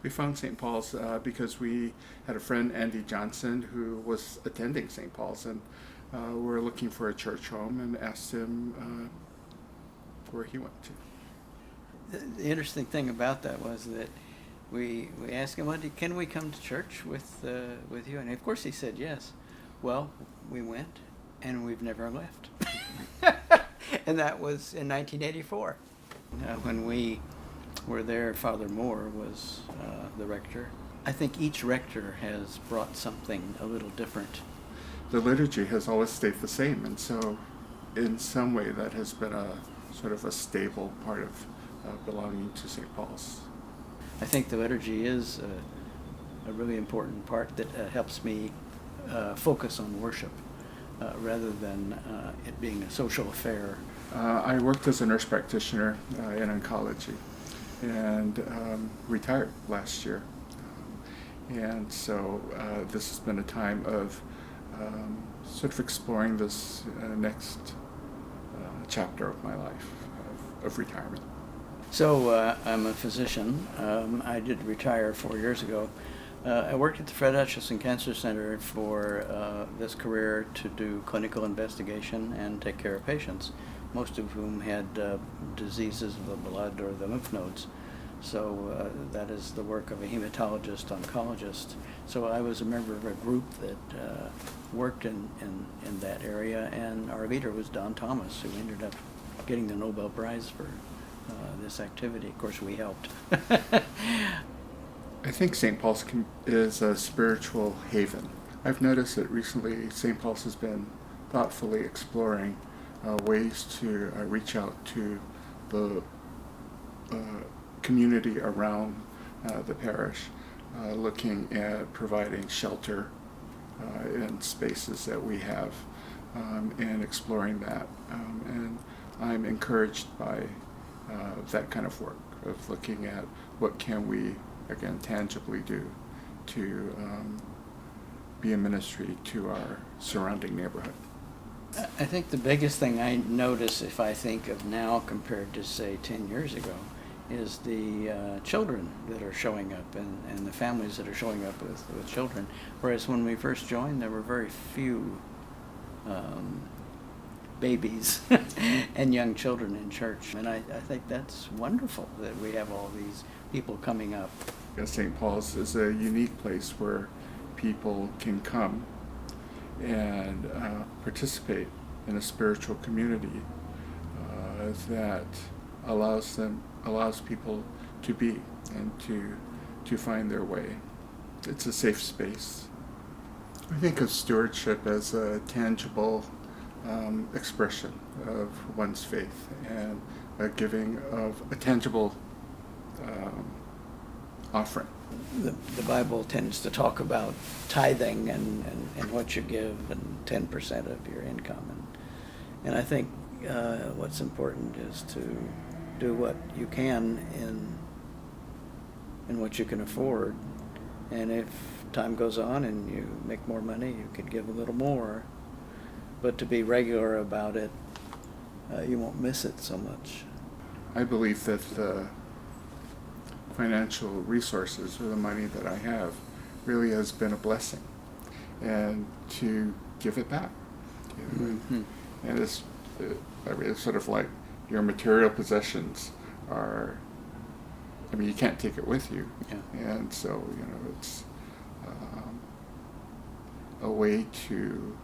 We found St. Paul's because we had a friend, Andy Johnson, who was attending St. Paul's, and we were looking for a church home and asked him where he went to. The interesting thing about that was that we asked him, can we come to church with you? And of course he said yes. Well, we went, and we've never left. And that was in 1984. When we were there, Father Moore was the rector. I think each rector has brought something a little different. The liturgy has always stayed the same, and so in some way that has been a sort of a stable part of belonging to St. Paul's. I think the liturgy is a really important part that helps me focus on worship rather than it being a social affair. I worked as a nurse practitioner in oncology and retired last year. And so this has been a time of sort of exploring this next chapter of my life, of retirement. So I'm a physician. I did retire 4 years ago. I worked at the Fred Hutchinson Cancer Center for this career to do clinical investigation and take care of patients, most of whom had diseases of the blood or the lymph nodes. So that is the work of a hematologist oncologist. So I was a member of a group that worked in that area, and our leader was Don Thomas, who ended up getting the Nobel Prize for this activity. Of course, we helped. I think St. Paul's is a spiritual haven. I've noticed that recently St. Paul's has been thoughtfully exploring ways to reach out to the community around the parish, looking at providing shelter in spaces that we have and exploring that. And I'm encouraged by that kind of work, of looking at what can we, again, tangibly do to be a ministry to our surrounding neighborhood. I think the biggest thing I notice, if I think of now compared to, say, 10 years ago, is the children that are showing up and the families that are showing up with children. Whereas when we first joined, there were very few babies and young children in church. And I think that's wonderful that we have all these people coming up. St. Paul's is a unique place where people can come and participate in a spiritual community that allows people to be and to find their way. It's a safe space. I think of stewardship as a tangible expression of one's faith and a giving of a tangible offering. The Bible tends to talk about tithing and what you give and 10% of your income. And I think what's important is to do what you can in what you can afford. And if time goes on and you make more money, you could give a little more. But to be regular about it, you won't miss it so much. I believe that the financial resources or the money that I have really has been a blessing, and to give it back. Mm-hmm. And it's sort of like your material possessions are, you can't take it with you. Yeah. And so, it's a way to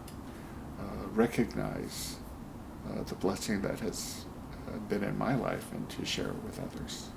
recognize the blessing that has been in my life and to share it with others.